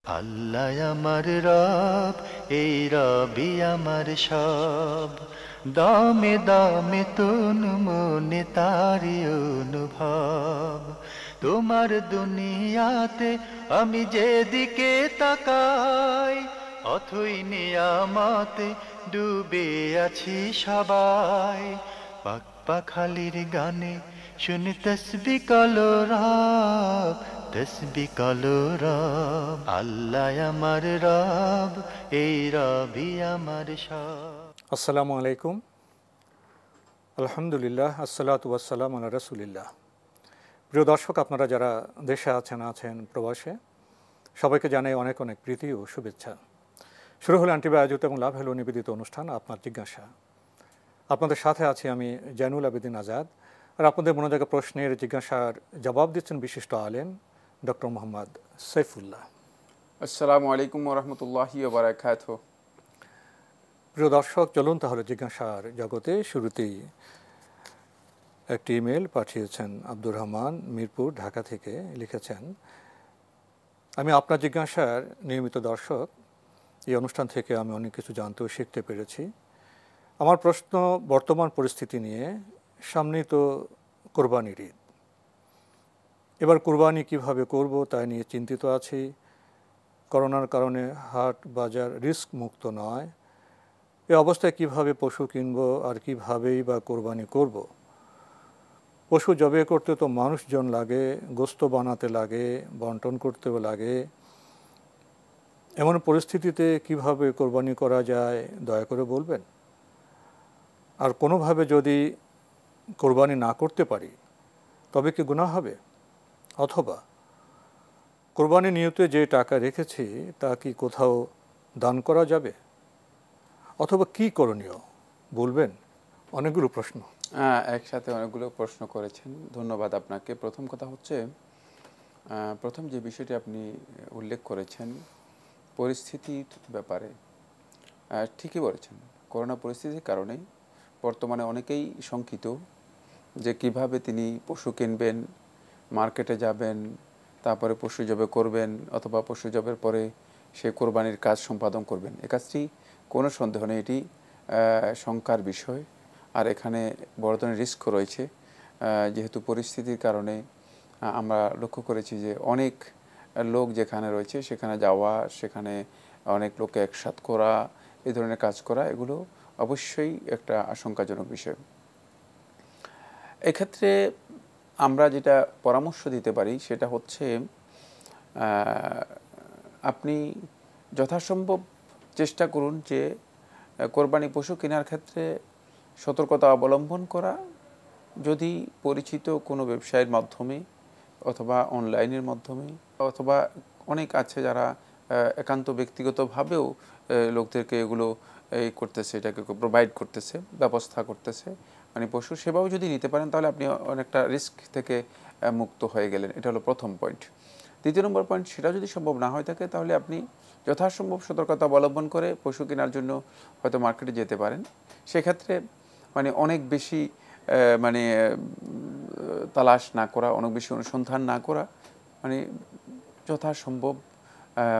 আল্লাহ আমার রব, এই রবি আমার সব। দামে দামে তন মনে তারি অনুভব। তোমার দুনিয়াতে আমি যেদিকে তাকাই, অথই নিয়ামতে ডুবে আছি সবাই। পাক পাখালির গানে শুনি তসবি কলো রব, তসবি কলো রব। আল্লাহ আমার রব, এই রবি আমার সব। আসসালামু আলাইকুম, আলহামদুলিল্লাহ, আসসালাতু ওয়াসসালাম আলা রাসূলিল্লাহ। প্রিয় দর্শক, আপনারা যারা দেশে আছেন প্রবাসে, সবাইকে জানাই অনেক অনেক প্রীতি ও শুভেচ্ছা। শুরু হলো আন্টিবা আয়োজিত এবং লাভ হলো নিবেদিত অনুষ্ঠান আপনার জিজ্ঞাসা। আপনাদের সাথে আছি আমি জয়নুল আবেদিন আজাদ, আর আপনাদের মনোযোগী প্রশ্নের জিজ্ঞাসার জবাব দিচ্ছেন বিশিষ্ট আলেম ডক্টর মোহাম্মদ সাইফুল্লাহ। আসসালামু আলাইকুম ওয়া রাহমাতুল্লাহি ওয়া বারাকাতুহু। প্রিয় দর্শক, চলুন তাহলে জিজ্ঞাসার জগতে। শুরুতেই একটি ইমেল পাঠিয়েছেন আব্দুর রহমান, মিরপুর, ঢাকা থেকে। লিখেছেন, আমি আপনার জিজ্ঞাসার নিয়মিত দর্শক। এই অনুষ্ঠান থেকে আমি অনেক কিছু জানতে ও শিখতে পেরেছি। আমার প্রশ্ন বর্তমান পরিস্থিতি নিয়ে। সামনেই তো কোরবানির ঈদ। এবার কোরবানি কিভাবে করব তাই নিয়ে চিন্তিত আছি। করোনার কারণে হাট বাজার রিস্ক মুক্ত নয়। এই অবস্থায় কিভাবে পশু কিনব আর কিভাবেই বা কোরবানি করব? পশু জবে করতে তো মানুষজন লাগে, গোস্ত বানাতে লাগে, বন্টন করতেও লাগে। এমন পরিস্থিতিতে কিভাবে কোরবানি করা যায় দয়া করে বলবেন। আর কোনোভাবে যদি কোরবানি না করতে পারি তবে কি গুনাহ হবে? অথবা কোরবানি নিয়তে যে টাকা রেখেছি তা কি কোথাও দান করা যাবে? অথবা কি করণীয় বলবেন? অনেকগুলো প্রশ্ন। একসাথে অনেকগুলো প্রশ্ন করেছেন, ধন্যবাদ আপনাকে। প্রথম কথা হচ্ছে, প্রথম যে বিষয়টি আপনি উল্লেখ করেছেন পরিস্থিতির ব্যাপারে, ঠিকই বলেছেন। করোনা পরিস্থিতির কারণে বর্তমানে অনেকেই শঙ্কিত যে কিভাবে তিনি পশু কিনবেন, মার্কেটে যাবেন, তারপরে পশু জবে করবেন, অথবা পশু জবের পরে সে কোরবানির কাজ সম্পাদন করবেন। এ কাজটি কোনো সন্দেহ নেই, এটি শঙ্কার বিষয়। আর এখানে বড় ধরনের রিস্ক রয়েছে, যেহেতু পরিস্থিতির কারণে আমরা লক্ষ্য করেছি যে অনেক লোক যেখানে রয়েছে সেখানে যাওয়া, সেখানে অনেক লোককে একসাথ করা, এই ধরনের কাজ করা, এগুলো অবশ্যই একটা আশঙ্কাজনক বিষয়। এক্ষেত্রে আমরা যেটা পরামর্শ দিতে পারি সেটা হচ্ছে, আপনি যথাসম্ভব চেষ্টা করুন যে কোরবানি পশু কেনার ক্ষেত্রে সতর্কতা অবলম্বন করা। যদি পরিচিত কোনো ব্যবসায়ের মাধ্যমে অথবা অনলাইনের মাধ্যমে, অথবা অনেক আছে যারা একান্ত ব্যক্তিগতভাবেও লোকদেরকে এগুলো করতেছে, এটাকে প্রোভাইড করতেছে, ব্যবস্থা করতেছে, মানে পশু সেবাও যদি নিতে পারেন তাহলে আপনি অনেকটা রিস্ক থেকে মুক্ত হয়ে গেলেন। এটা হলো প্রথম পয়েন্ট। দ্বিতীয় নম্বর পয়েন্ট, সেটা যদি সম্ভব না হয়ে থাকে তাহলে আপনি যথাসম্ভব সতর্কতা অবলম্বন করে পশু কেনার জন্য হয়তো মার্কেটে যেতে পারেন। সেক্ষেত্রে মানে অনেক বেশি মানে তালাশ না করা, অনেক বেশি অনুসন্ধান না করা, মানে যথাসম্ভব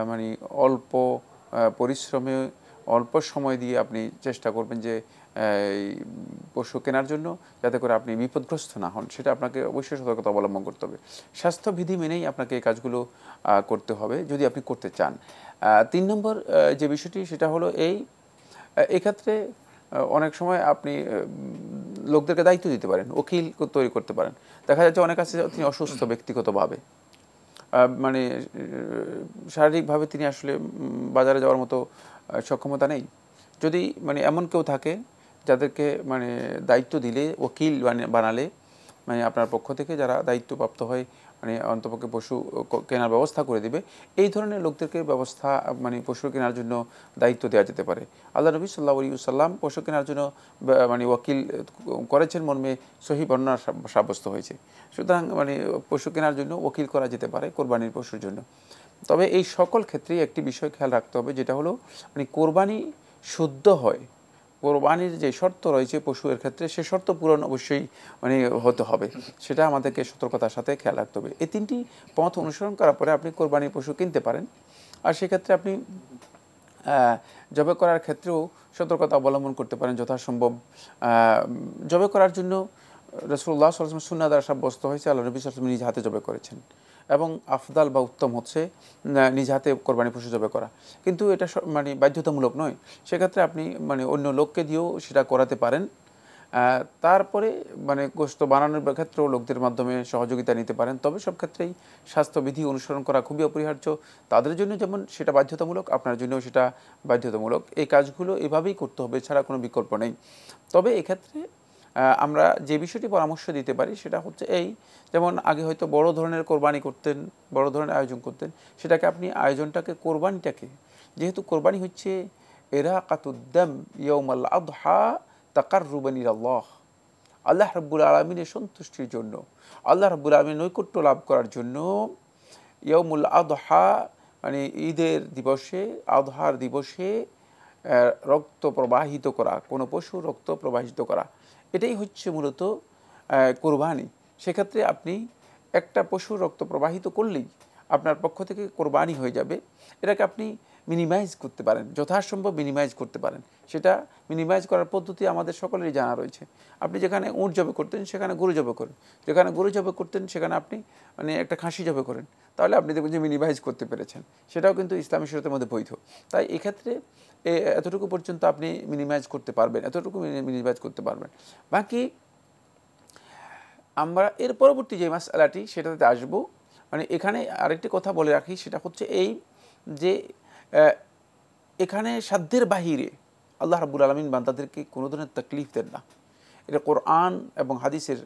মানে অল্প পরিশ্রমে অল্প সময় দিয়ে আপনি চেষ্টা করবেন যে পশু কেনার জন্য, যাতে করে আপনি বিপদগ্রস্ত না হন। সেটা আপনাকে অবশ্যই সতর্কতা অবলম্বন করতে হবে। স্বাস্থ্যবিধি মেনেই আপনাকে এই কাজগুলো করতে হবে যদি আপনি করতে চান। 3 নম্বর যে বিষয়টি সেটা হলো এক্ষেত্রে অনেক সময় আপনি লোকদেরকে দায়িত্ব দিতে পারেন, উকিল তৈরি করতে পারেন। দেখা যাচ্ছে অনেক আছে তিনি অসুস্থ ব্যক্তিগতভাবে, মানে শারীরিকভাবে তিনি আসলে বাজারে যাওয়ার মতো সক্ষমতা নেই। যদি মানে এমন কেউ থাকে যাদেরকে মানে দায়িত্ব দিলে, উকিল বানালে, মানে আপনার পক্ষ থেকে যারা দায়িত্বপ্রাপ্ত হয়, মানে অন্তপক্ষে পশু কেনার ব্যবস্থা করে দিবে, এই ধরনের লোকদেরকে ব্যবস্থা মানে পশু কেনার জন্য দায়িত্ব দেওয়া যেতে পারে। আল্লাহ নবী সাল্লাল্লাহু আলাইহি ওয়াসাল্লাম পশু কেনার জন্য মানে ওয়াকিল করেছেন, মর্মে সহিহ বর্ণনা সাব্যস্ত হয়েছে। সুতরাং মানে পশু কেনার জন্য ওকিল করা যেতে পারে কোরবানির পশুর জন্য। তবে এই সকল ক্ষেত্রেই একটি বিষয় খেয়াল রাখতে হবে, যেটা হলো মানে কোরবানি শুদ্ধ হয়, কোরবানির যে শর্ত রয়েছে পশুর ক্ষেত্রে সে শর্ত পূরণ অবশ্যই মানে হতে হবে। সেটা আমাদেরকে সতর্কতার সাথে খেয়াল রাখতে হবে। এই 3টি পথ অনুসরণ করার পরে আপনি কোরবানির পশু কিনতে পারেন। আর সেক্ষেত্রে আপনি জবে করার ক্ষেত্রেও সতর্কতা অবলম্বন করতে পারেন যথাসম্ভব। জবে করার জন্য রাসূলুল্লাহ সাল্লাল্লাহু আলাইহি ওয়াসাল্লাম সুন্নাহ দ্বারা সাব্যস্ত হয়েছে, আল্লাহ নবী সাল্লাল্লাহু আলাইহি ওয়াসাল্লাম নিজ হাতে জবে করেছেন এবং আফদাল বা উত্তম হচ্ছে নিজ হাতে কোরবানি পশু জবে করা, কিন্তু এটা মানে বাধ্যতামূলক নয়। সেক্ষেত্রে আপনি মানে অন্য লোককে দিয়েও সেটা করাতে পারেন। তারপরে মানে গোশত বানানোর ক্ষেত্রেও লোকদের মাধ্যমে সহযোগিতা নিতে পারেন। তবে সব ক্ষেত্রেই স্বাস্থ্যবিধি অনুসরণ করা খুবই অপরিহার্য। তাদের জন্য যেমন সেটা বাধ্যতামূলক, আপনার জন্যও সেটা বাধ্যতামূলক। এই কাজগুলো এভাবেই করতে হবে, ছাড়া কোনো বিকল্প নেই। তবে এক্ষেত্রে আমরা যে বিষয়টি পরামর্শ দিতে পারি সেটা হচ্ছে এই, যেমন আগে হয়তো বড় ধরনের কোরবানি করতেন, বড় ধরনের আয়োজন করতেন, সেটাকে আপনি আয়োজনটাকে কোরবানিটাকে, যেহেতু কোরবানি হচ্ছে ইরাকাতুদ্দাম ইয়াউমাল আযহা তাকাররুবান ইলাল্লাহ, আল্লাহ রাব্বুল আলামিনের সন্তুষ্টির জন্য, আল্লাহ রাব্বুল আলামিনের নৈকট্য লাভ করার জন্য ইয়াউমুল আযহা মানে ঈদের দিবসে, আযহার দিবসে রক্ত প্রবাহিত করা, কোনো পশুর রক্ত প্রবাহিত করা, এটাই হচ্ছে মূলত কোরবানি। সেক্ষেত্রে আপনি একটা পশুর রক্ত প্রবাহিত করলেই আপনার পক্ষ থেকে কোরবানি হয়ে যাবে। এটাকে আপনি মিনিমাইজ করতে পারেন, যথাসম্ভব মিনিমাইজ করতে পারেন। সেটা মিনিমাইজ করার পদ্ধতি আমাদের সকলেরই জানা রয়েছে। আপনি যেখানে উট জবে করতেন সেখানে গরু জবে করেন, যেখানে গরু জবে করতেন সেখানে আপনি মানে একটা খাসি জবে করেন, তাহলে আপনি দেখবেন যে মিনিমাইজ করতে পেরেছেন। সেটাও কিন্তু ইসলামী শরীয়তের মধ্যে বৈধ। তাই এক্ষেত্রে এতটুকু পর্যন্ত আপনি মিনিমাইজ করতে পারবেন, এতটুকু মিনিমাইজ করতে পারবেন। বাকি আমরা এর পরবর্তী যে মাসআলাটি সেটাতে আসবো। মানে এখানে আরেকটি কথা বলে রাখি, সেটা হচ্ছে এই যে এখানে সাধ্যের বাহিরে আল্লাহ রাব্বুল আলামিন বান্দাদেরকে কোনো ধরনের তাকলিফ দেন না। এটা কোরআন এবং হাদিসের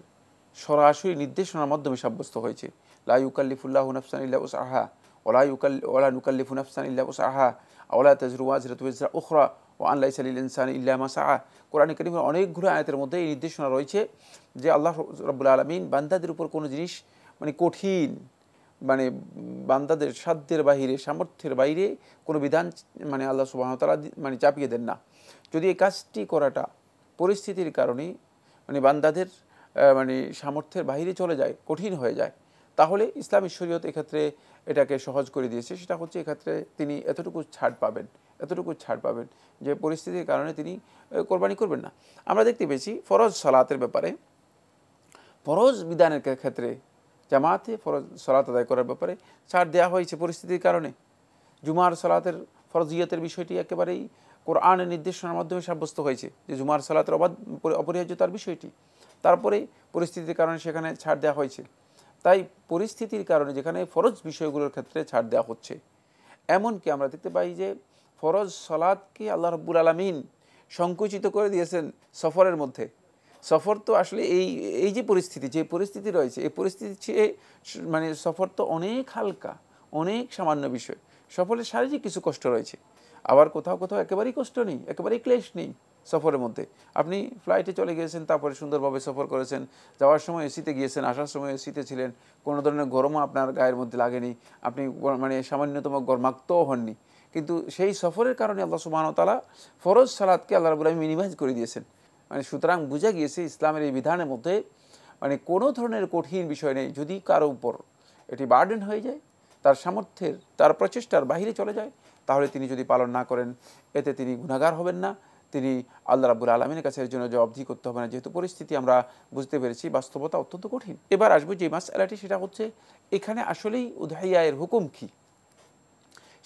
সরাসরি নির্দেশনার মাধ্যমে সাব্যস্ত হয়েছে। লা ইউকাল্লিফুল্লাহু নাফসান ইল্লা উসআহা ওয়ালা নুকাল্লিফু নাফসান ইল্লা উসআহা ওয়ালা তাজরু ওয়াজিরাতুন বিজরা উখরা ওয়া আন লাইসা লিল ইনসানি ইল্লা মা সাআ। কোরআনে কারীমের অনেকগুলো আয়াতের মধ্যে এই নির্দেশনা রয়েছে যে আল্লাহ রাব্বুল আলামিন বান্দাদের উপর কোনো জিনিস মানে কঠিন, মানে বান্দাদের সাধ্যের বাহিরে, সামর্থ্যের বাইরে কোনো বিধান মানে আল্লাহ সুবহানাহু ওয়া তাআলা মানে চাপিয়ে দেন না। যদি এই কাজটি করাটা পরিস্থিতির কারণে মানে বান্দাদের মানে সামর্থ্যের বাইরে চলে যায়, কঠিন হয়ে যায়, তাহলে ইসলামী শরীয়ত এক্ষেত্রে এটাকে সহজ করে দিয়েছে। সেটা হচ্ছে এক্ষেত্রে তিনি এতটুকু ছাড় পাবেন যে পরিস্থিতির কারণে তিনি কোরবানি করবেন না। আমরা দেখতে পেয়েছি ফরজ সালাতের ব্যাপারে, ফরজ বিধানের ক্ষেত্রে জামাতে ফরজ সালাত আদায় করার ব্যাপারে ছাড় দেওয়া হয়েছে পরিস্থিতির কারণে। জুমার সালাতের ফরজিয়তের বিষয়টি একেবারেই কোরআনের নির্দেশনার মাধ্যমে সাব্যস্ত হয়েছে যে জুমার সালাতের অপরিহার্যতার বিষয়টি, তারপরে পরিস্থিতির কারণে সেখানে ছাড় দেওয়া হয়েছে। তাই পরিস্থিতির কারণে যেখানে ফরজ বিষয়গুলোর ক্ষেত্রে ছাড় দেওয়া হচ্ছে, এমনকি আমরা দেখতে পাই যে ফরজ সালাতকে আল্লাহ রাব্বুল আলামিন সংকুচিত করে দিয়েছেন সফরের মধ্যে। সফর তো আসলে এই যে পরিস্থিতি রয়েছে, এই পরিস্থিতি চেয়ে মানে সফর তো অনেক হালকা, অনেক সামান্য বিষয়। সফরের শারীরিক কিছু কষ্ট রয়েছে, আবার কোথাও একেবারেই কষ্ট নেই, একেবারেই ক্লেশ নেই সফরের মধ্যে। আপনি ফ্লাইটে চলে গিয়েছেন, তারপরে সুন্দরভাবে সফর করেছেন, যাওয়ার সময় এসিতে গিয়েছেন, আসার সময় এসিতে ছিলেন, কোনো ধরনের গরমও আপনার গায়ের মধ্যে লাগেনি, আপনি মানে সামান্যতম গরমাক্তও হননি। কিন্তু সেই সফরের কারণে আল্লাহ সুবহানাহু ওয়া তাআলা ফরজ সালাতকে আল্লাহ রাব্বুল আলামিন মিনিমাইজ করে দিয়েছেন। মানে সুতরাং বোঝা গিয়েছে ইসলামের এই বিধানের মধ্যে মানে কোনো ধরনের কঠিন বিষয় নেই। যদি কারো উপর এটি বার্ডেন হয়ে যায়, তার সামর্থ্যের, তার প্রচেষ্টার বাহিরে চলে যায়, তাহলে তিনি যদি পালন না করেন এতে তিনি গুনাহগার হবেন না, তিনি আল্লাহ রাব্বুল আলামিনের কাছে এর জন্য জবাবদিহি করতে হবে না। যেহেতু পরিস্থিতি আমরা বুঝতে পেরেছি বাস্তবতা অত্যন্ত কঠিন। এবার আসবো যে মাসআলাটি, সেটা হচ্ছে এখানে আসলেই উদহাইয়ার হুকুম কী,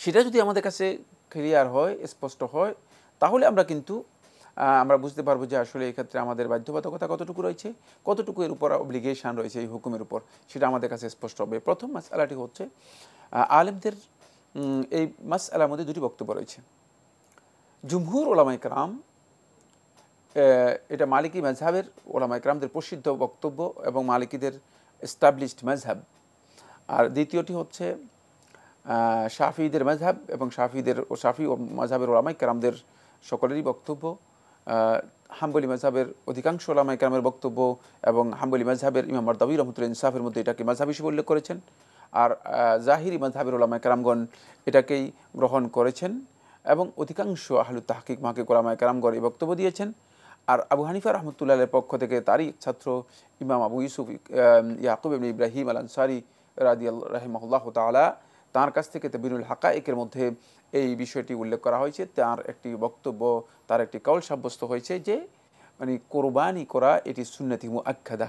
সেটা যদি আমাদের কাছে ক্লিয়ার হয়, স্পষ্ট হয়, তাহলে আমরা বুঝতে পারবো যে আসলে এই ক্ষেত্রে আমাদের বাধ্যবাধকতা কতটুকু রয়েছে, কতটুকু এর উপর অব্লিগেশন রয়েছে এই হুকুমের উপর, সেটা আমাদের কাছে স্পষ্ট হবে। প্রথম মাসআলাটি হচ্ছে আলেমদের এই মাসআলার মধ্যে দুটি বক্তব্য রয়েছে। জুমহুর ওলামায়ে কেরাম, এটা মালিকি মাযহাবের ওলামায়ে কেরামদের প্রসিদ্ধ বক্তব্য এবং মালিকিদের এস্টাবলিশড মাযহাব। আর দ্বিতীয়টি হচ্ছে শাফিঈদের মাযহাব এবং শাফি মাযহাবের ওলামায়ে কেরামদের সকলেরই বক্তব্য, হাম্বলি মাযহাবের অধিকাংশ ওলামায়ে কেরামের বক্তব্য এবং হাম্বলি মাযহাবের ইমাম মারদাবী রাহমাতুল্লাহ ইনসাফের মধ্যে এটাকে মাযহাব হিসেবে উল্লেখ করেছেন। আর জাহিরি মাযহাবের ওলামায়ে কেরামগণ এটাকেই গ্রহণ করেছেন এবং অধিকাংশ আহলুত তাহকিক মাহকিক ওলামায়ে কেরামগণ এই বক্তব্য দিয়েছেন। আর আবু হানিফা রাহমাতুল্লাহের পক্ষ থেকে তারই ছাত্র ইমাম আবু ইউসুফ ইয়াকুব ইবনে ইব্রাহিম আল আনসারী রাদিয়াল্লাহু রাহিমাহুল্লাহ তাআলা, তার কাছ থেকে তাবিনুল হাকায়েকের মধ্যে এই বিষয়টি উল্লেখ করা হয়েছে। তার একটি বক্তব্য, তার একটি কাউল সাব্যস্ত হয়েছে যে মানে কোরবানি করা এটি সুন্নতি মুআক্কাদা,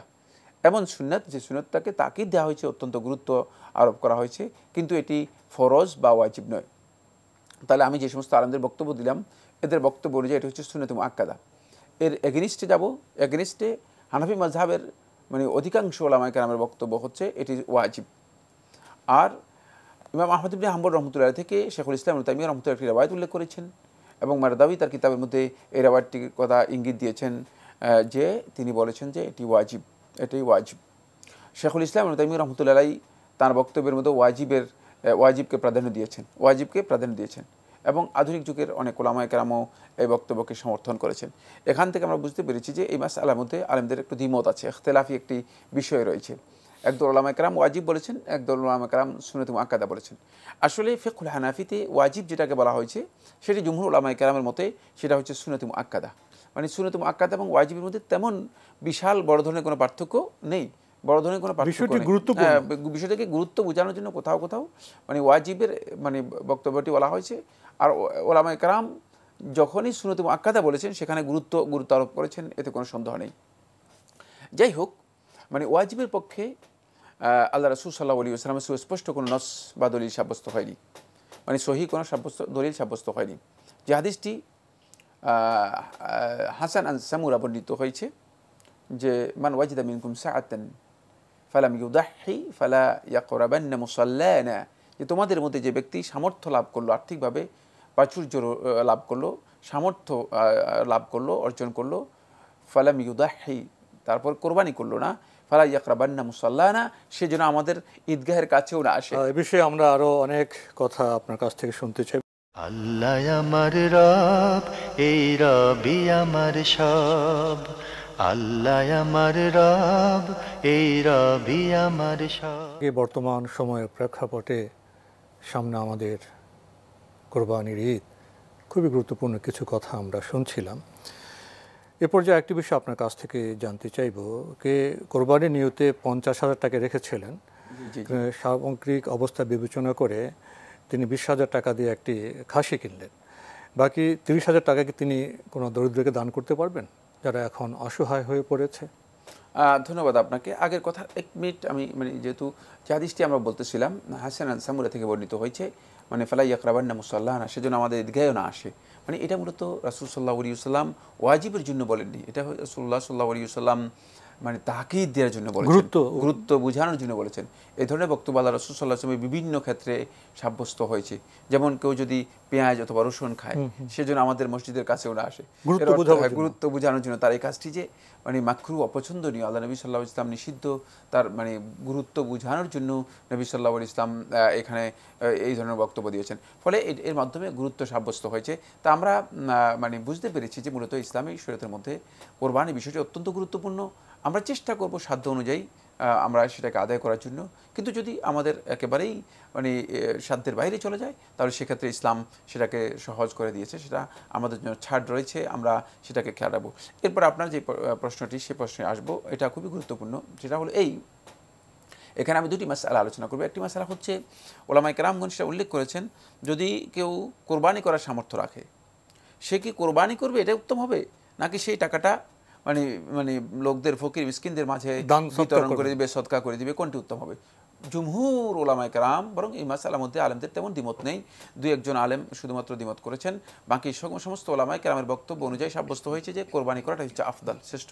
এমন সুন্নাত যে সুন্নাতটাকে তাকিদ দেওয়া হয়েছে, অত্যন্ত গুরুত্ব আরোপ করা হয়েছে, কিন্তু এটি ফরজ বা ওয়াজিব নয়। তাহলে আমি যে সমস্ত আলেমদের বক্তব্য দিলাম, এদের বক্তব্য অনুযায়ী এটি হচ্ছে সুন্নতি মুআক্কাদা। এর এগেনিস্টে যাব, এগেনিস্টে হানাফি মাযহাবের মানে অধিকাংশ ওলামায়ে কেরামের বক্তব্য হচ্ছে এটি ওয়াজিব। আর ইমাম আহমদ ইবনে হাম্বল রহমতুল্লাহ থেকে শেখুল ইসলাম ইবনে তাইমিয়া রহমতুল্লাহ একটি রিওয়ায়াত উল্লেখ করেছেন, এবং মারদাবি তার কিতাবের মধ্যে এই রিওয়ায়াতটির কথা ইঙ্গিত দিয়েছেন যে তিনি বলেছেন যে এটি ওয়াজিব, এটাই ওয়াজিব। শেখুল ইসলাম ইবনে তাইমিয়া রহমতুল্লাহ তার বক্তব্যের মধ্যে ওয়াজিবকে প্রাধান্য দিয়েছেন, এবং আধুনিক যুগের অনেক ওলামায়ে কেরামও এই বক্তব্যকে সমর্থন করেছেন। এখান থেকে আমরা বুঝতে পেরেছি যে এই মাসআলার মধ্যে আলেমদের একটু দ্বিমত আছে, ইখতিলাফি একটি বিষয় রয়েছে। একদল ওলামায়ে কেরাম ওয়াজিব বলেছেন, একদল ওলামায়ে কেরাম সুন্নাত মুআক্কাদা বলেছেন। আসলে ফিকহুল হানাফিতে ওয়াজিব যেটাকে বলা হয়েছে সেটি জুমহুর ওলামায়ে কেরামের মতে সেটা হচ্ছে সুন্নাত মুআক্কাদা। মানে সুন্নাত মুআক্কাদা এবং ওয়াজিবের মধ্যে তেমন বিশাল বড় ধরনের কোনো পার্থক্য নেই, বড় ধরনের কোনো পার্থক্য নেই। বিষয়টাকে গুরুত্ব বোঝানোর জন্য কোথাও কোথাও মানে ওয়াজিবের মানে বক্তব্যটি বলা হয়েছে, আর ওলামায়ে কেরাম যখনই সুন্নাত মুআক্কাদা বলেছেন সেখানে গুরুত্ব আরোপ করেছেন, এতে কোনো সন্দেহ নেই। যাই হোক, মানে ওয়াজিবের পক্ষে আল্লাহ রাসূল সাল্লাল্লাহু আলাইহি ওয়াসাল্লামের সুস্পষ্ট কোনো নস বা দলিল সাব্যস্ত হয়নি, মানে সহিহ কোনো দলিল সাব্যস্ত হয়নি। যে হাদিসটি হাসান আন সামুরা বর্ণিত হয়েছে যে মান ওয়াজিদা মিনকুম সাআতান ফালাম ইউদাহি ফালা ইয়াকরাবান্না মুসাল্লানা, যে তোমাদের মধ্যে যে ব্যক্তি সামর্থ্য লাভ করলো, আর্থিকভাবে প্রাচুর্য লাভ করলো, সামর্থ্য লাভ করলো, অর্জন করলো, ফালাম ইউদাহি, তারপর কোরবানি করলো না, ফালা ইয়াকরাবান্না মুসাল্লানা, সেজন্য আমাদের ঈদগাহের কাছেও না আসে। এই বিষয়ে আমরা আরো অনেক কথা আপনার কাছ থেকে শুনতে চাই। আল্লাহ আমার রব, এই রবি আমার সব, আল্লাহ আমার রব, এই রবি আমার সব। বর্তমান সময়ের প্রেক্ষাপটে সামনে আমাদের কোরবানির ঈদ, খুবই গুরুত্বপূর্ণ কিছু কথা আমরা শুনছিলাম। এ পর্যায়ে একটি বিষয় আপনার কাছ থেকে জানতে চাইব, কে কোরবানির নিয়তে 50,000 টাকা রেখেছিলেন, সামগ্রিক অবস্থা বিবেচনা করে তিনি 20,000 টাকা দিয়ে একটি খাসি কিনলেন, বাকি 30,000 টাকা কি তিনি কোনো দরিদ্রকে দান করতে পারবেন যারা এখন অসহায় হয়ে পড়েছে? ধন্যবাদ আপনাকে। আগের কথা এক মিনিট আমি মানে যেহেতু যে হাদিসটি আমরা বলতেছিলাম হাসান আন সামুরা থেকে বর্ণিত হয়েছে, মানে ফালা ইয়াকরাবান্না মুসাল্লানা, সেজন্য আমাদের ঈদগাহেও না আসে, মানে এটা মূলত রাসূল সাল্লাল্লাহু আলাইহি ওয়াসাল্লাম ওয়াজিবের জন্য বলেননি, এটা রাসূলুল্লাহ সাল্লাল্লাহু আলাইহি ওয়াসাল্লাম মানে তাকিদ দেওয়ার জন্য বলেছেন, গুরুত্ব বোঝানোর জন্য বলেছেন। এই ধরনের বক্তব্য আল্লাহ রাসূল সাল্লাল্লাহু আলাইহি ওয়াসাল্লাম বিভিন্ন ক্ষেত্রে সাব্যস্ত হয়েছে। যেমন কেউ যদি পেঁয়াজ অথবা রসুন খায় সেজন্য আমাদের মসজিদের কাছেও না আসে, গুরুত্ব বোঝানোর জন্য তার এই কাজটি যে মানে মাকরুহ, অপছন্দনীয়, আল্লাহ নবী সাল্লাল্লাহু আলাইহি ওয়াসাল্লাম নিষিদ্ধ, তার মানে গুরুত্ব বোঝানোর জন্য নবী সাল্লাল্লাহু আলাইহি ওয়াসাল্লাম এখানে এই ধরনের বক্তব্য দিয়েছেন, ফলে এর মাধ্যমে গুরুত্ব সাব্যস্ত হয়েছে। তা আমরা মানে বুঝতে পেরেছি যে মূলত ইসলামী শরীয়তের মধ্যে কোরবানি বিষয়টি অত্যন্ত গুরুত্বপূর্ণ। আমরা চেষ্টা করব সাধ্য অনুযায়ী আমরা সেটাকে আদায় করার জন্য, কিন্তু যদি আমাদের একেবারেই মানে সাধ্যের বাইরে চলে যায় তাহলে সেক্ষেত্রে ইসলাম সেটাকে সহজ করে দিয়েছে, সেটা আমাদের জন্য ছাড় রয়েছে, আমরা সেটাকে খেয়াল রাখবো। এরপর আপনার যে প্রশ্নটি, সে প্রশ্নে আসবো, এটা খুবই গুরুত্বপূর্ণ। সেটা হলো এই, এখানে আমি দুটি মাসআলা আলোচনা করব। একটি মাসআলা হচ্ছে ওলামায়ে কেরামগণ সেটা উল্লেখ করেছেন, যদি কেউ কোরবানি করার সামর্থ্য রাখে সে কি কোরবানি করবে, এটা উত্তম হবে, নাকি সেই টাকাটা মানে মানে লোকদের, ফকির মিসকিনদের মাঝে বিতরণ করে দিবে, সদকা করে দিবে, কোনটি উত্তম হবে? জুমহুর ওলামায়ে কেরাম, বরং এই মাসআলার মধ্যে আলেমদের তেমন দ্বিমত নেই, দুই একজন আলেম শুধুমাত্র দ্বিমত করেছেন, বাকি সমস্ত ওলামায়ে কেরামের বক্তব্য অনুযায়ী সাব্যস্ত হয়েছে যে কোরবানি করাটা হচ্ছে আফদাল, শ্রেষ্ঠ।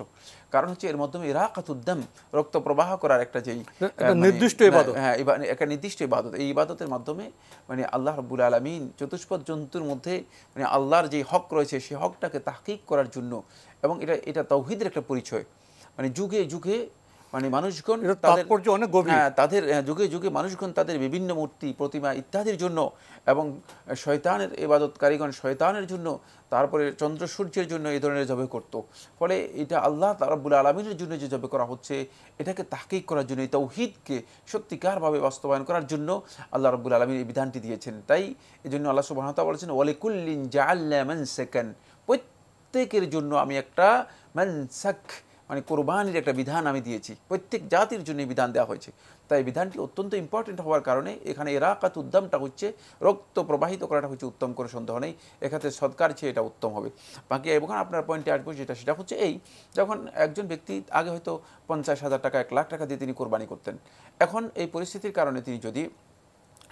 কারণ হচ্ছে এর মাধ্যমে ইরাকাতুদ্দাম, রক্ত প্রবাহ করার একটা যেই নির্দিষ্ট ইবাদত, হ্যাঁ একটা নির্দিষ্ট ইবাদত, এই ইবাদতের মাধ্যমে মানে আল্লাহ রাব্বুল আলামিন চতুষ্পদ জন্তুর মধ্যে মানে আল্লাহর যে হক রয়েছে সেই হকটাকে তাহকিক করার জন্য, এবং এটা তাওহীদের একটা পরিচয়। মানে যুগে যুগে মানে মানুষগণ তাদের যুগে যুগে মানুষগণ তাদের বিভিন্ন মূর্তি, প্রতিমা ইত্যাদির জন্য, এবং শয়তানের ইবাদতকারীগণ শয়তানের জন্য, তারপরে চন্দ্র সূর্যের জন্য এই ধরনের জবে করত। ফলে এটা আল্লাহ রাব্বুল আলামিনের জন্য যে জবে করা হচ্ছে এটাকে তাহকিক করার জন্য, এই তাওহীদকে সত্যিকারভাবে বাস্তবায়ন করার জন্য আল্লাহ রাব্বুল আলামিন এই বিধানটি দিয়েছেন। তাই এজন্য আল্লাহ সুবহানাহু ওয়া তাআলা বলেছেন ওয়ালিকুল্লিন জাআলনা মানসাকান, প্রত্যেকের জন্য আমি একটা মানসাক মানে কোরবানির একটা বিধান আমি দিয়েছি, প্রত্যেক জাতির জন্য বিধান দেওয়া হয়েছে। তাই বিধানটি অত্যন্ত ইম্পর্টেন্ট হওয়ার কারণে এখানে ইরাকাত উদ্দামটা হচ্ছে রক্ত প্রবাহিত করাটা হচ্ছে উত্তম করে সন্দেহ নেই, এক্ষেত্রে সদকার চেয়ে এটা উত্তম হবে। বাকি এবং আপনার পয়েন্টে আসবো সেটা হচ্ছে এই, যখন একজন ব্যক্তি আগে হয়তো 50,000 টাকা 1 লাখ টাকা দিয়ে তিনি কোরবানি করতেন, এখন এই পরিস্থিতির কারণে তিনি যদি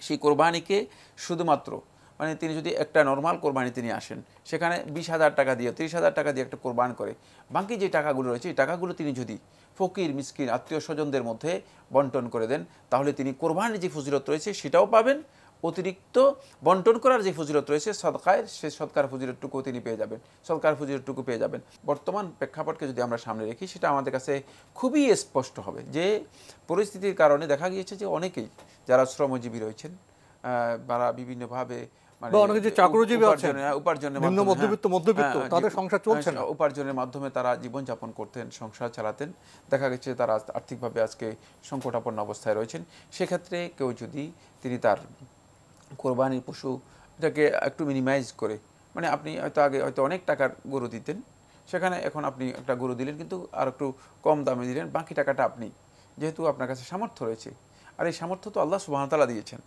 সেই কোরবানিকে শুধুমাত্র মানে তিনি যদি একটা নর্মাল কোরবানি তিনি আসেন, সেখানে 20,000 টাকা দিয়ে 30,000 টাকা দিয়ে একটা কোরবান করে, বাকি যে টাকাগুলো রয়েছে এই টাকাগুলো তিনি যদি ফকির মিসকিন আত্মীয় স্বজনদের মধ্যে বন্টন করে দেন, তাহলে তিনি কোরবানির যে ফজিলত রয়েছে সেটাও পাবেন, অতিরিক্ত বন্টন করার যে ফজিলত রয়েছে সদকায়, সে সদকার ফজিলতটুকু তিনি পেয়ে যাবেন, সদকার ফজিলতটুকু পেয়ে যাবেন। বর্তমান প্রেক্ষাপটকে যদি আমরা সামনে রেখি, সেটা আমাদের কাছে খুবই স্পষ্ট হবে যে পরিস্থিতির কারণে দেখা গিয়েছে যে অনেকেই যারা শ্রমজীবী রয়েছেন, তারা বিভিন্নভাবে উপার্জনের মাধ্যমে তারা জীবনযাপন করতেন, সংসার চালাতেন, দেখা গেছে তারা আর্থিকভাবে আজকে সংকটাপন্ন অবস্থায় রয়েছেন। সেক্ষেত্রে কেউ যদি তিনি তার কোরবানির পশু এটাকে একটু মিনিমাইজ করে, মানে আপনি হয়তো আগে হয়তো অনেক টাকার গরু দিতেন, সেখানে এখন আপনি একটা গরু দিলেন কিন্তু আর একটু কম দামে দিলেন, বাকি টাকাটা আপনি যেহেতু আপনার কাছে সামর্থ্য রয়েছে, আর এই সামর্থ্য তো আল্লাহ সুবহানাহু ওয়া তাআলা দিয়েছেন,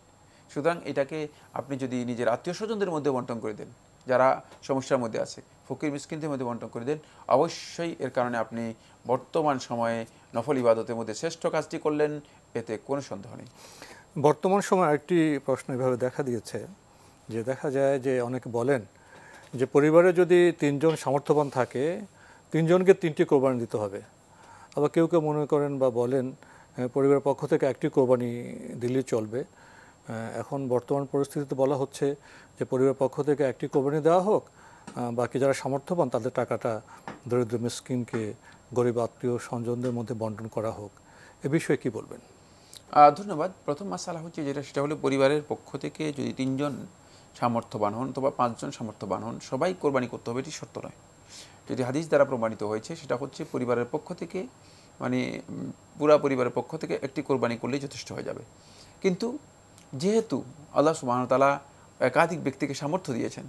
সুতরাং এটাকে আপনি যদি নিজের আত্মীয় স্বজনদের মধ্যে বন্টন করে দেন, যারা সমস্যার মধ্যে আছে, ফকির মিসকিনদের মধ্যে বন্টন করে দেন, অবশ্যই এর কারণে আপনি বর্তমান সময়ে নফল ইবাদতের মধ্যে শ্রেষ্ঠ কাজটি করলেন, এতে কোনো সন্দেহ নেই। বর্তমান সময়ে আরেকটি প্রশ্ন এভাবে দেখা দিয়েছে যে দেখা যায় যে অনেকে বলেন যে পরিবারে যদি 3 জন সামর্থ্যবান থাকে 3 জনকে 3টি কোরবানি দিতে হবে। আবার কেউ কেউ মনে করেন বা বলেন পরিবারের পক্ষ থেকে একটি কোরবানি দিলেই চলবে। এখন বর্তমান পরিস্থিতিতে বলা হচ্ছে যে পরিবারের পক্ষ থেকে একটি কোরবানি দেওয়া হোক, বাকি যারা সামর্থ্যবান তাদের টাকাটা দরিদ্র মিসকিনকে, গরিব আত্মীয় স্বজনদের মধ্যে বন্টন করা হোক। এ বিষয়ে কি বলবেন? ধন্যবাদ। প্রথম মাসালা হচ্ছে সেটা হলো পরিবারের পক্ষ থেকে যদি 3 জন সামর্থ্যবান হন অথবা 5 জন সামর্থ্যবান হন, সবাই কোরবানি করতে হবে, এটি শর্ত নয়। যেটি হাদিস দ্বারা প্রমাণিত হয়েছে সেটা হচ্ছে পরিবারের পক্ষ থেকে, মানে পুরা পরিবারের পক্ষ থেকে একটি কোরবানি করলেই যথেষ্ট হয়ে যাবে। কিন্তু যেহেতু আল্লাহ সুবহানাহু ওয়া তাআলা একাধিক ব্যক্তিকে সামর্থ্য দিয়েছেন,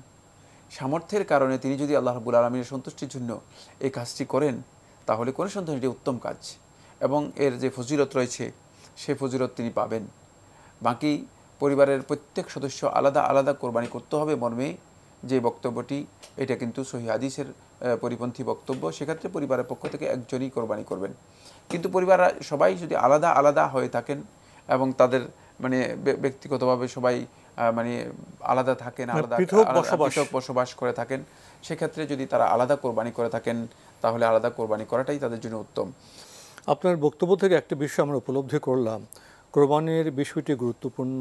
সামর্থ্যের কারণে তিনি যদি আল্লাহ রাব্বুল আলামিনের সন্তুষ্টির জন্য এই কাজটি করেন, তাহলে কোনো সন্দেহ এটি উত্তম কাজ এবং এর যে ফজিলত রয়েছে সেই ফজিলত তিনি পাবেন। বাকি পরিবারের প্রত্যেক সদস্য আলাদা আলাদা কোরবানি করতে হবে মর্মে যে বক্তব্যটি, এটা কিন্তু সহিহ হাদিসের পরিপন্থী বক্তব্য। সেক্ষেত্রে পরিবারের পক্ষ থেকে একজনই কোরবানি করবেন। কিন্তু পরিবার সবাই যদি আলাদা আলাদা হয়ে থাকেন এবং তাদের মানে ব্যক্তিগতভাবে সবাই মানে আলাদা থাকেন, আলাদা পৃথক বসবাস করে থাকেন, সেক্ষেত্রে যদি তারা আলাদা কোরবানি করে থাকেন তাহলে আলাদা কোরবানি করাটাই তাদের জন্য উত্তম। আপনার বক্তব্য থেকে একটা বিষয় আমরা উপলব্ধি করলাম, কোরবানির বিষয়টি গুরুত্বপূর্ণ,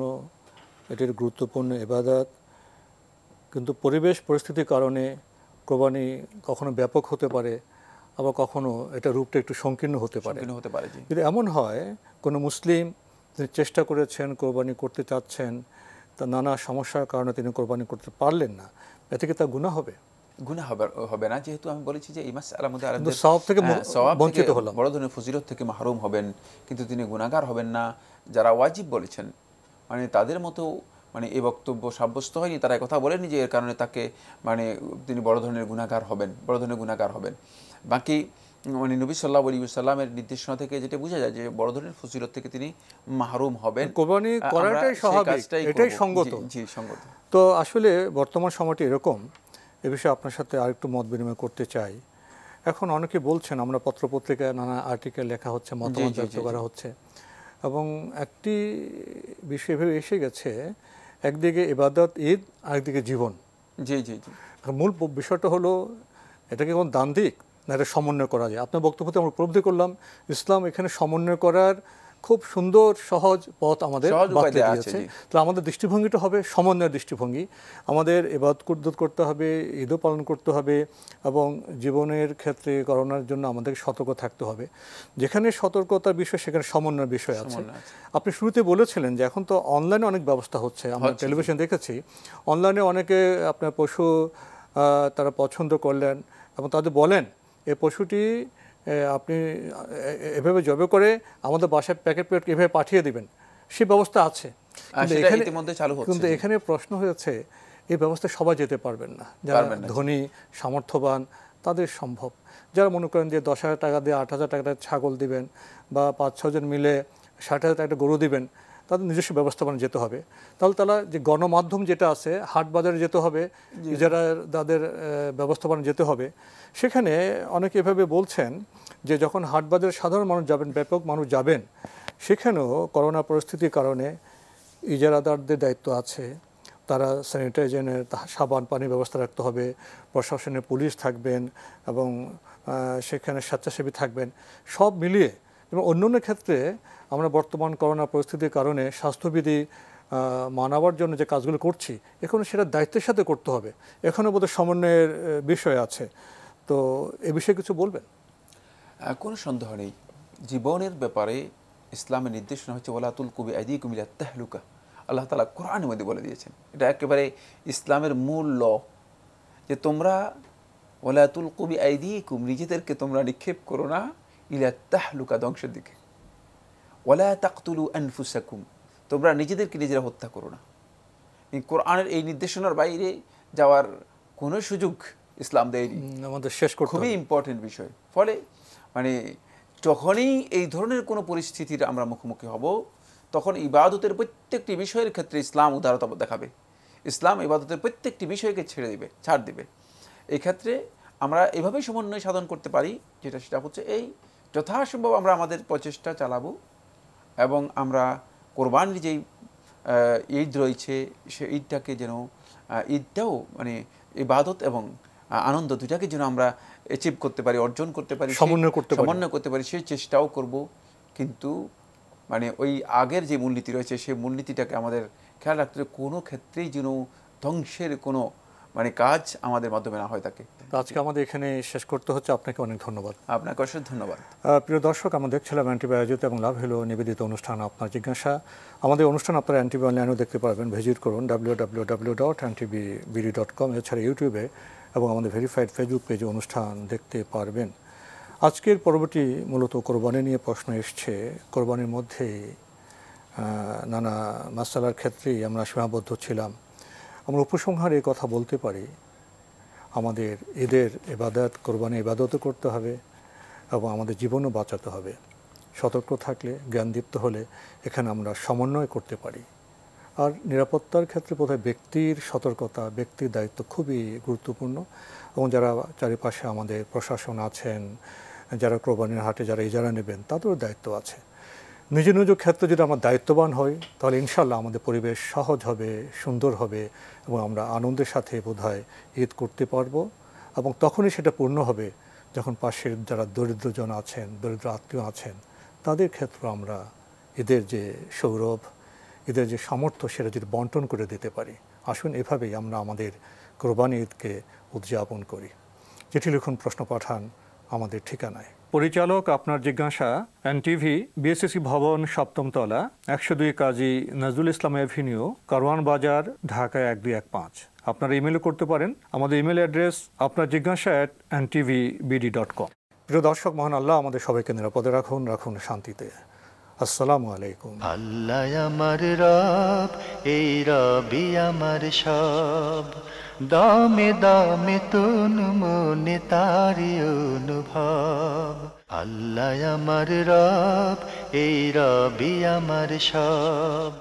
এটির গুরুত্বপূর্ণ ইবাদত, কিন্তু পরিবেশ পরিস্থিতির কারণে কোরবানি কখনো ব্যাপক হতে পারে, আবার কখনো এটা রূপটা একটু সংকীর্ণ হতে পারে। যদি এমন হয় কোনো মুসলিম তিনি চেষ্টা করেছেন কোরবানি করতে চাচ্ছেন, তা নানা সমস্যার কারণে তিনি কোরবানি করতে পারলেন না, এতে কি তা গুনাহ হবে? গুনাহ হবে না, যেহেতু আমি বলেছি যে এই মাসআলার মধ্যে সওয়াব থেকে বঞ্চিত হলাম, বড় ধরনের ফজিলত থেকে মাহরুম হবেন, কিন্তু তিনি গুনাহগার হবেন না। যারা ওয়াজিব বলেছেন মানে তাদের মতো মানে এই বক্তব্য সাব্যস্ত হয়নি, তারা কথা বলেনি যে এর কারণে তাকে মানে তিনি বড় ধরনের গুনাহগার হবেন। বাকি মানে নবী সাল্লাল্লাহু আলাইহি ওয়াসাল্লামের নির্দেশনা থেকে যেটা বোঝা যায় যে বড় ধরনের ফজিলত থেকে তিনি মাহরুম হবেন। কোরবানি করাটাই স্বাভাবিক, এটাই সঙ্গত। জি সঙ্গত। তো আসলে বর্তমান সময়টি এরকম, এ বিষয়ে আপনার সাথে আরেকটু মত বিনিময় করতে চাই। এখন অনেকে বলছেন, আমরা পত্রপত্রিকায় নানা আর্টিকেল লেখা হচ্ছে, মতামত ব্যক্ত করা হচ্ছে, এবং একটি বিষয় ভেবে এসে গেছে একদিকে ইবাদত ঈদ, আরেকদিকে জীবন। জি জি জি। মূল বিষয়টা হলো এটাকে কোন দান দিক না এটা সমন্বয় করা যায়। আপনার বক্তব্যতে আমরা উপলব্ধি করলাম ইসলাম এখানে সমন্বয় করার খুব সুন্দর সহজ পথ আমাদের বাতলে দিয়েছে। তাহলে আমাদের দৃষ্টিভঙ্গিটা হবে সমন্বয়ের দৃষ্টিভঙ্গি। আমাদের ইবাদত করতে হবে, ঈদও পালন করতে হবে, এবং জীবনের ক্ষেত্রে করোনার জন্য আমাদের সতর্ক থাকতে হবে। যেখানে সতর্কতার বিষয় সেখানে সমন্বয়ের বিষয় আছে। আপনি শুরুতে বলেছিলেন যে এখন তো অনলাইনে অনেক ব্যবস্থা হচ্ছে, আমরা টেলিভিশন দেখেছি, অনলাইনে অনেকে আপনার পশু তারা পছন্দ করলেন এবং তাদের বলেন এই পশুটি আপনি এভাবে জবে করে আমাদের বাসায় প্যাকেট এভাবে পাঠিয়ে দিবেন, সে ব্যবস্থা আছে। কিন্তু এখানে প্রশ্ন হয়েছে এই ব্যবস্থা সবাই যেতে পারবেন না, যারা ধনী সামর্থ্যবান তাদের সম্ভব। যারা মনে করেন যে 10,000 টাকা দিয়ে 8,000 টাকা ছাগল দিবেন বা 5-6 জন মিলে 60,000 একটা গরু দিবেন, তাদের নিজস্ব ব্যবস্থাপনা যেতে হবে। তাহলে তারা যে গণমাধ্যম যেটা আছে, হাট বাজারে যেতে হবে, যারা তাদের ব্যবস্থাপনা যেতে হবে। সেখানে অনেকে এভাবে বলছেন যে যখন হাট বাজারে সাধারণ মানুষ যাবেন, ব্যাপক মানুষ যাবেন, সেখানেও করোনা পরিস্থিতির কারণে ইজারাদারদের দায়িত্ব আছে, তারা স্যানিটাইজেশনের সাবান পানির ব্যবস্থা রাখতে হবে, প্রশাসনের পুলিশ থাকবেন এবং সেখানে স্বেচ্ছাসেবী থাকবেন, সব মিলিয়ে। এবং অন্যান্য ক্ষেত্রে আমরা বর্তমান করোনা পরিস্থিতির কারণে স্বাস্থ্যবিধি মানাবার জন্য যে কাজগুলো করছি, এখন সেটা দায়িত্বের সাথে করতে হবে। এখনও বোধহয় সমন্বয়ের বিষয় আছে। তো এ বিষয়ে কিছু বলবেন? কোনো সন্দেহ নেই, জীবনের ব্যাপারে ইসলামের নির্দেশনা হচ্ছে ওয়ালা তুলকু বিআইদিকুম ইলা তাহলুকা। আল্লাহ তাআলা কোরআনের মধ্যে বলে দিয়েছেন, এটা একেবারে ইসলামের মূল ল, যে তোমরা ওয়ালা তুলকু বিআইদিকুম, নিজেদেরকে তোমরা নিক্ষেপ করো না, ইলা তাহলুকা, ধ্বংসের দিকে। ওয়ালা তাকতুলু আনফুসাকুম, তোমরা নিজেদেরকে নিজেরা হত্যা করো না। কোরআনের এই নির্দেশনার বাইরে যাওয়ার কোনো সুযোগ ইসলাম দেয়নি, আমাদের শেষ করতে খুবই ইম্পর্টেন্ট বিষয়। ফলে মানে যখনই এই ধরনের কোনো পরিস্থিতির আমরা মুখোমুখি হব, তখন ইবাদতের প্রত্যেকটি বিষয়ের ক্ষেত্রে ইসলাম উদারতা দেখাবে। ইসলাম ইবাদতের প্রত্যেকটি বিষয়কে ছাড় দিবে। এই ক্ষেত্রে আমরা এভাবেই সমন্বয় সাধন করতে পারি, সেটা হচ্ছে এই যথাসম্ভব আমরা আমাদের প্রচেষ্টা চালাবো এবং আমরা কোরবানির যেই ঈদ রয়েছে, সে ঈদটাকে যেন ঈদটাও মানে ইবাদত এবং আনন্দ দুটাকে যেন আমরা অ্যাচিভ করতে পারি, অর্জন করতে পারি, সমন্বয় করতে পারি, সেই চেষ্টাও করব। কিন্তু মানে ওই আগের যে মূলনীতি রয়েছে, সেই মূলনীতিটাকে আমাদের খেয়াল রাখতে হবে, কোনো ক্ষেত্রেই যেন ধ্বংসের কোনো মানে কাজ আমাদের মাধ্যমে না হয় থাকে। আজকে আমাদের এখানে শেষ করতে হচ্ছে। আপনাকে অনেক ধন্যবাদ। আপনাকে অসংখ্য ধন্যবাদ। প্রিয় দর্শক, আমরা দেখছিলাম এনটিভি আয়োজিত এবং লাভ হলো নিবেদিত অনুষ্ঠান আপনার জিজ্ঞাসা। আমাদের অনুষ্ঠান আপনারা এনটিভি অনলাইনেও দেখতে পারবেন, ভিজিট করুন www.ntvbd.com। এছাড়া ইউটিউবে এবং আমাদের ভেরিফাইড ফেসবুক পেজে অনুষ্ঠান দেখতে পারবেন। আজকের পর্বটি মূলত কোরবানি নিয়ে প্রশ্ন এসছে। কোরবানির মধ্যে নানা মাসালার ক্ষেত্রেই আমরা সীমাবদ্ধ ছিলাম। আমরা উপসংহারে কথা বলতে পারি, আমাদের ঈদের ইবাদত, কোরবানি ইবাদতও করতে হবে এবং আমাদের জীবনও বাঁচাতে হবে। সতর্ক থাকলে, জ্ঞানদীপ্ত হলে এখানে আমরা সমন্বয় করতে পারি। আর নিরাপত্তার ক্ষেত্রে বোধহয় ব্যক্তির সতর্কতা, ব্যক্তির দায়িত্ব খুবই গুরুত্বপূর্ণ। এবং যারা চারিপাশে আমাদের প্রশাসন আছেন, যারা কোরবানির হাটে যারা ইজারা নেবেন, তাদেরও দায়িত্ব আছে। নিজ নিজ ক্ষেত্রে যদি আমরা দায়িত্ববান হই, তাহলে ইনশাল্লাহ আমাদের পরিবেশ সহজ হবে, সুন্দর হবে এবং আমরা আনন্দের সাথে বোধহয় ঈদ করতে পারবো। এবং তখনই সেটা পূর্ণ হবে যখন পাশের যারা দরিদ্রজন আছেন, দরিদ্র আত্মীয় আছেন, তাদের ক্ষেত্রে আমরা ঈদের যে সৌরভ, ঈদের যে সামর্থ্য, সেটা যদি বন্টন করে দিতে পারি। আসুন এভাবেই আমরা আমাদের কোরবানি ঈদকে উদযাপন করি। চিঠি লিখুন, প্রশ্ন পাঠান আমাদের ঠিকানায়। পরিচালক আপনার জিজ্ঞাসা, এনটিভি, বিএসসি ভবন, 7ম তলা, 102 কাজী নজরুল ইসলাম এভিনিউ, কারওয়ান বাজার, ঢাকা 1215। আপনারা ইমেলও করতে পারেন। আমাদের ইমেল অ্যাড্রেস আপনার জিজ্ঞাসা @ntvbd.com। প্রিয় দর্শক, মহান আল্লাহ আমাদের সবাইকে নিরাপদে রাখুন, রাখুন শান্তিতে। আসসালামু আলাইকুম। আল্লাহ আমার রব, এই রবি আমার সব, দামে দামে তুন মনে তারি অনুভব। আল্লাহ আমার রব, এই রবি আমার সব।